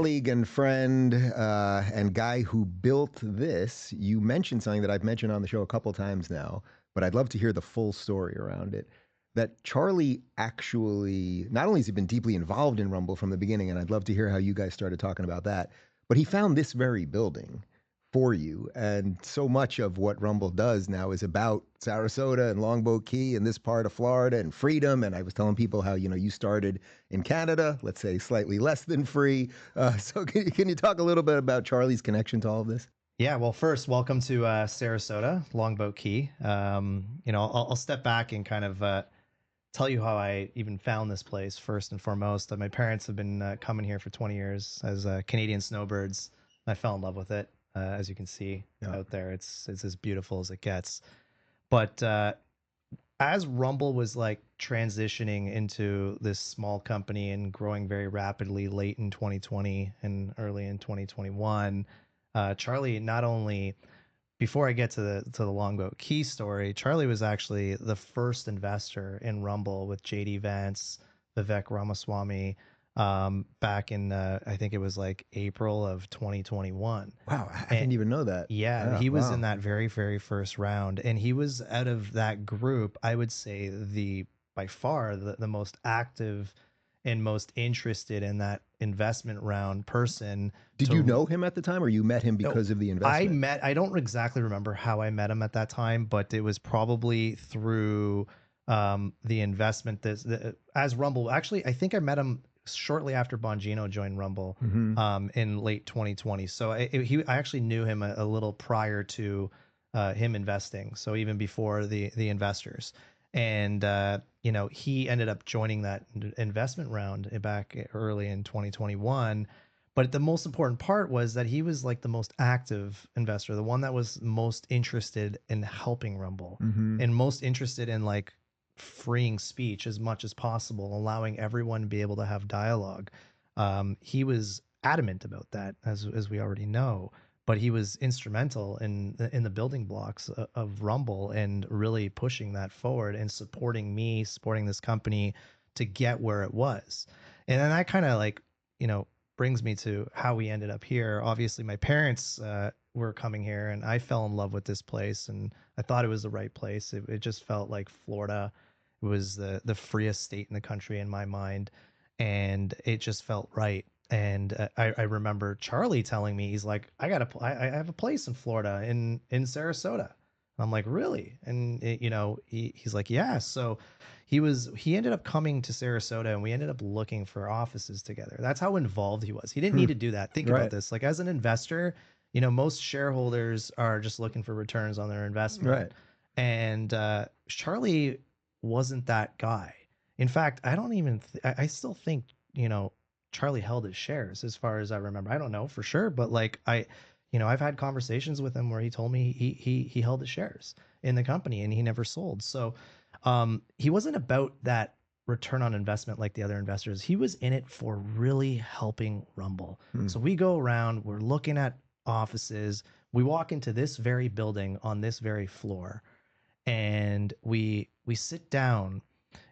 Colleague and friend and guy who built this, you mentioned something that I've mentioned on the show a couple times now, but I'd love to hear the full story around it. That Charlie actually, not only has he been deeply involved in Rumble from the beginning, and I'd love to hear how you guys started talking about that, but he found this very building for you. And so much of what Rumble does now is about Sarasota and Longboat Key and this part of Florida and freedom. And I was telling people how, you started in Canada, let's say slightly less than free. So can you talk a little bit about Charlie's connection to all of this? Yeah, well, first, welcome to Sarasota, Longboat Key. I'll step back and kind of tell you how I even found this place first and foremost. My parents have been coming here for 20 years as Canadian snowbirds. I fell in love with it, as you can see Yeah. out there. It's as beautiful as it gets. But as Rumble was like transitioning into this small company and growing very rapidly late in 2020 and early in 2021, Charlie not only before I get to the Longboat Key story, Charlie was actually the first investor in Rumble with JD Vance, Vivek Ramaswamy, back in I think it was like April of 2021. Wow, I And didn't even know that. yeah, Yeah, he was in wow. that very, very first round, and he was out of that group, I would say the by far the most active and most interested in that investment round person Did you to know him at the time or you met him no, because of the investment? I don't exactly remember how I met him at that time, but it was probably through the investment as Rumble. Actually, I think I met him shortly after Bongino joined Rumble Hmm. in late 2020. So I actually knew him a little prior to him investing. So even before the investors. And he ended up joining that investment round back early in 2021, but the most important part was that he was like the most active investor, the one that was most interested in helping Rumble Hmm. and most interested in like freeing speech as much as possible, allowing everyone to be able to have dialogue. He was adamant about that, as we already know, but he was instrumental in the building blocks of Rumble and really pushing that forward and supporting me, supporting this company to get where it was. And then that kind of like, you know, brings me to how we ended up here. Obviously, my parents were coming here, and I fell in love with this place, and I thought it was the right place. It just felt like Florida. It was the freest state in the country in my mind, and it just felt right. And I remember Charlie telling me, he's like, I have a place in Florida in Sarasota. I'm like, really? And he's like, yeah. So he ended up coming to Sarasota, and we ended up looking for offices together. That's how involved he was. He didn't need to do that. Think about Right, this. Like as an investor, most shareholders are just looking for returns on their investment. right. And Charlie wasn't that guy. In fact, I don't even I still think, Charlie held his shares as far as I remember. I don't know for sure, but like I've had conversations with him where he told me he held his shares in the company and he never sold. So he wasn't about that return on investment like the other investors. He was in it for really helping Rumble. Hmm. So we go around, we're looking at offices. We walk into this very building on this very floor, and we sit down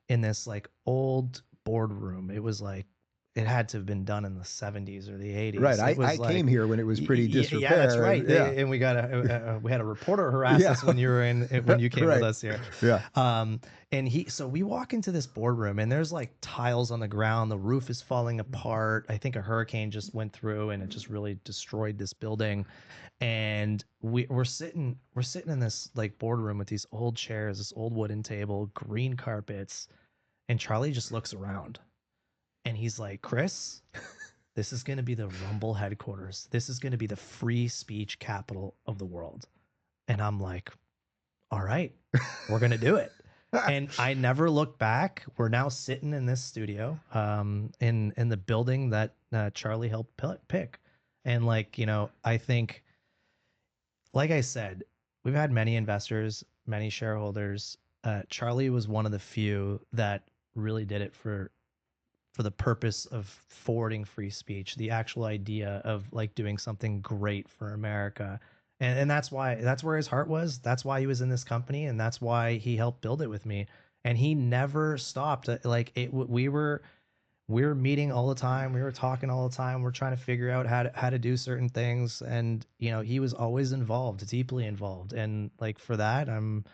in this like old boardroom. It was like it had to have been done in the 70s or the Right. 80s. It I was came like here when it was pretty yeah, that's disrepair, right. and yeah. And we got we had a reporter harass Yeah. us when you were in when you came with Right. us here. Yeah. Um, and so we walk into this boardroom, and there's like tiles on the ground. The roof is falling apart. I think a hurricane just went through and it just really destroyed this building. And we're sitting in this like boardroom with these old chairs, this old wooden table, green carpets, and Charlie just looks around and he's like, Chris, this is going to be the Rumble headquarters. This is going to be the free speech capital of the world. And I'm like, all right, we're going to do it. And I never looked back. We're now sitting in this studio, in the building that Charlie helped pick. And like, I think, like I said, we've had many investors, many shareholders. Charlie was one of the few that really did it for the purpose of forwarding free speech, the actual idea of like doing something great for America. And that's where his heart was. That's why he was in this company, and that's why he helped build it with me. And he never stopped. Like we were we're meeting all the time. We were talking all the time. We're trying to figure out how to do certain things. And, you know, he was always involved, deeply involved. And like for that, I'm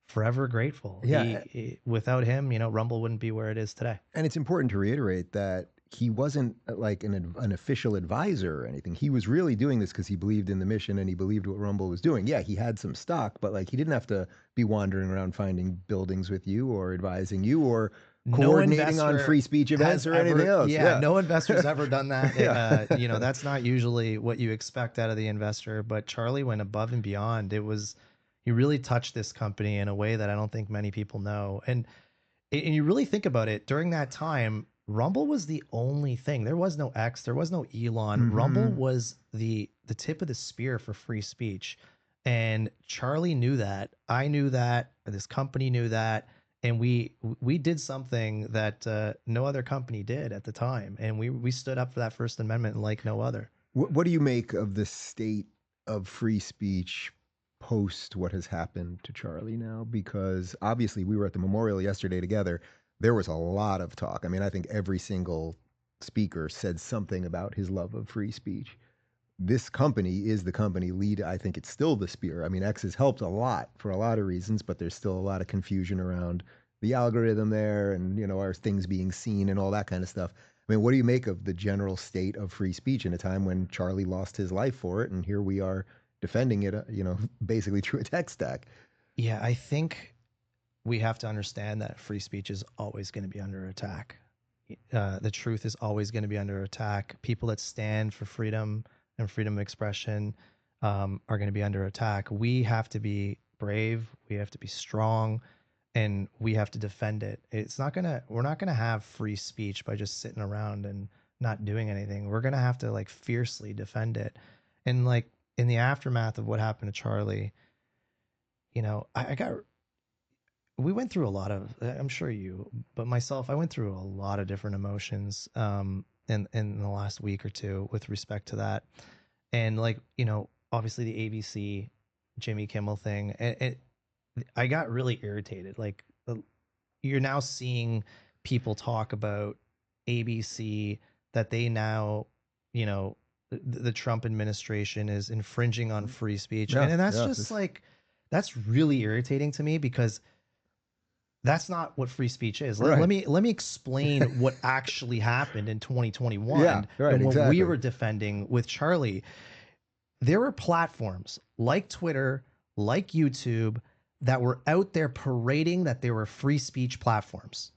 forever grateful. Yeah, Without him, you know, Rumble wouldn't be where it is today. and it's important to reiterate that he wasn't like an official advisor or anything. He was really doing this because he believed in the mission and he believed what Rumble was doing. Yeah, he had some stock, but like he didn't have to be wandering around finding buildings with you or advising you or No coordinating on investor free speech events has or anything ever, else. yeah, Yeah. no investor's ever done that. Yeah. You know, that's not usually what you expect out of the investor, but Charlie went above and beyond. He really touched this company in a way that I don't think many people know. And you really think about it, during that time, Rumble was the only thing. There was no X, there was no Elon. Rumble Hmm. was the tip of the spear for free speech. And Charlie knew that. I knew that. This company knew that. And we did something that no other company did at the time. And we stood up for that First Amendment like no other. What do you make of the state of free speech post what has happened to Charlie now? Because obviously we were at the memorial yesterday together. There was a lot of talk. I mean, I think every single speaker said something about his love of free speech. This company is the company lead. I think it's still the spear. I mean, X has helped a lot for a lot of reasons, but there's still a lot of confusion around the algorithm there and, you know, are things being seen and all that kind of stuff. I mean, what do you make of the general state of free speech in a time when Charlie lost his life for it, and here we are defending it, you know, basically through a tech stack? Yeah, I think we have to understand that free speech is always going to be under attack. The truth is always going to be under attack. People that stand for freedom and freedom of expression are going to be under attack. We have to be brave. We have to be strong, and we have to defend it. We're not gonna have free speech by just sitting around and not doing anything. We're gonna have to like fiercely defend it. And like in the aftermath of what happened to Charlie, you know, we went through a lot of, I'm sure you, but myself, I went through a lot of different emotions in the last week or two with respect to that. And like, you know, obviously the ABC Jimmy Kimmel thing, and I got really irritated. Like, you're now seeing people talk about ABC, that they now, you know, the Trump administration is infringing on free speech. Yeah, And that's yeah. just like, that's really irritating to me, because that's not what free speech is. Right. Let me explain what actually happened in Yeah, 2021 right, and what we exactly. were defending with Charlie. There were platforms like Twitter, like YouTube, that were out there parading that they were free speech platforms.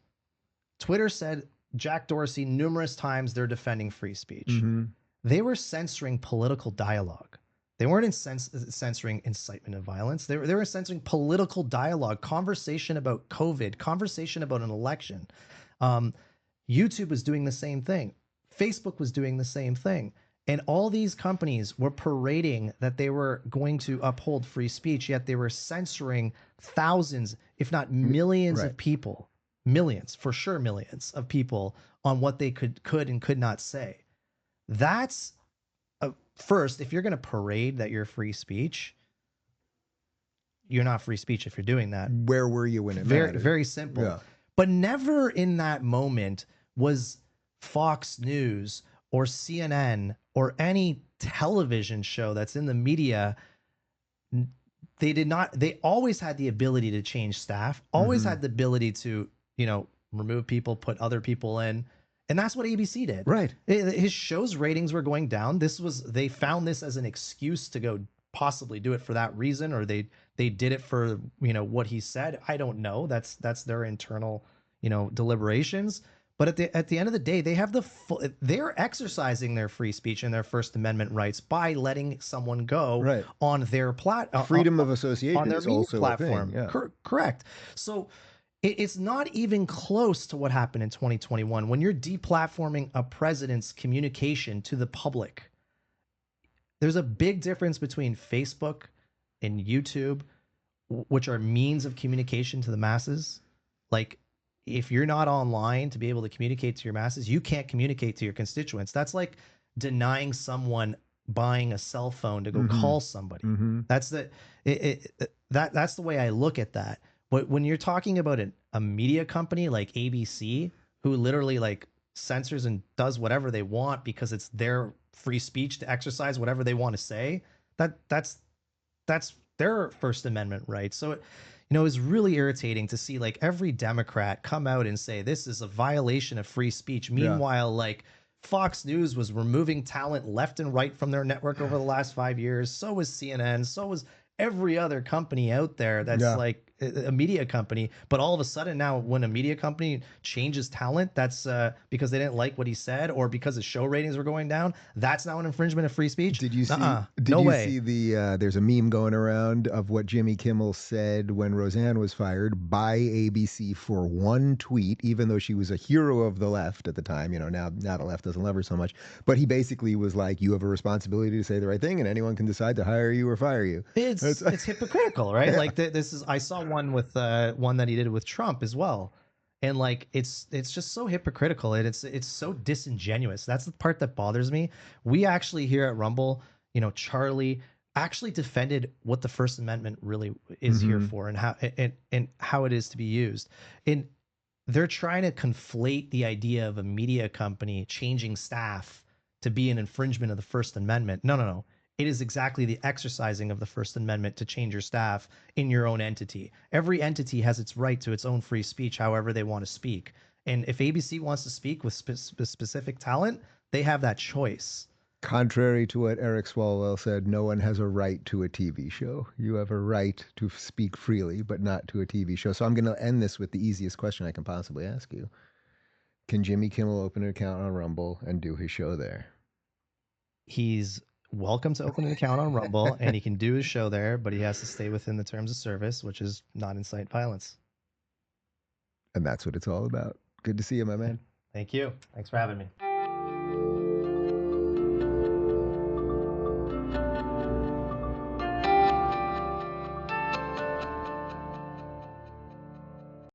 Twitter said, Jack Dorsey numerous times, they're defending free speech. Hmm. They were censoring political dialogue. They weren't censoring incitement of violence. They were censoring political dialogue, conversation about COVID, conversation about an election. Um, YouTube was doing the same thing. Facebook was doing the same thing. And all these companies were parading that they were going to uphold free speech, yet they were censoring thousands, if not millions Right. of people, millions, for sure, millions of people on what they could and could not say. That's first, if you're going to parade that you're free speech, you're not free speech if you're doing that. Where were you when it Very, mattered? very simple. Yeah. But never in that moment was Fox News or CNN or any television show that's in the media. They always had the ability to change staff, always Hmm. had the ability to, you know, remove people, put other people in. And that's what ABC did. Right. His show's ratings were going down. They found this as an excuse to go possibly do it for that reason, or they did it for, you know, what he said. I don't know. That's their internal, you know, deliberations. But at the end of the day, they're exercising their free speech and their First Amendment rights by letting someone go Right. on their Freedom of on association their is media also a thing. platform. Yeah. Correct. So it's not even close to what happened in 2021 when you're deplatforming a president's communication to the public. There's a big difference between Facebook and YouTube, which are means of communication to the masses. Like, if you're not online to be able to communicate to your masses, you can't communicate to your constituents. That's like denying someone buying a cell phone to go Hmm. call somebody. Hmm. That's that's the way I look at that. But when you're talking about a media company like ABC, who literally like censors and does whatever they want because it's their free speech to exercise whatever they want to say, that's their First Amendment right. So it's really irritating to see like every Democrat come out and say this is a violation of free speech. Yeah. Meanwhile, like Fox News was removing talent left and right from their network over the last 5 years. So was CNN. So was every other company out there that's Yeah. like a media company. But all of a sudden now, when a media company changes talent, that's because they didn't like what he said or because his show ratings were going down. That's now an infringement of free speech. Did you see? Did No you way. see the? There's a meme going around of what Jimmy Kimmel said when Roseanne was fired by ABC for one tweet, even though she was a hero of the left at the time. Now the left doesn't love her so much. But he basically was like, "You have a responsibility to say the right thing, and anyone can decide to hire you or fire you." It's hypocritical, right? Yeah. Like this is I saw one with one that he did with Trump as well. And like it's just so hypocritical and it's so disingenuous. That's the part that bothers me. We actually here at Rumble, Charlie actually defended what the First Amendment really is here Mm-hmm. for and how it is to be used. And they're trying to conflate the idea of a media company changing staff to be an infringement of the First Amendment. No, no, no. It is exactly the exercising of the First Amendment to change your staff in your own entity. Every entity has its right to its own free speech, however they want to speak. And if ABC wants to speak with specific talent, they have that choice. Contrary to what Eric Swalwell said, no one has a right to a TV show. You have a right to speak freely, but not to a TV show. So I'm going to end this with the easiest question I can possibly ask you. Can Jimmy Kimmel open an account on Rumble and do his show there? He's welcome to open an account on Rumble and he can do his show there, but he has to stay within the terms of service, which is not incite violence. And that's what it's all about. Good to see you, my man. Thank you. Thanks for having me.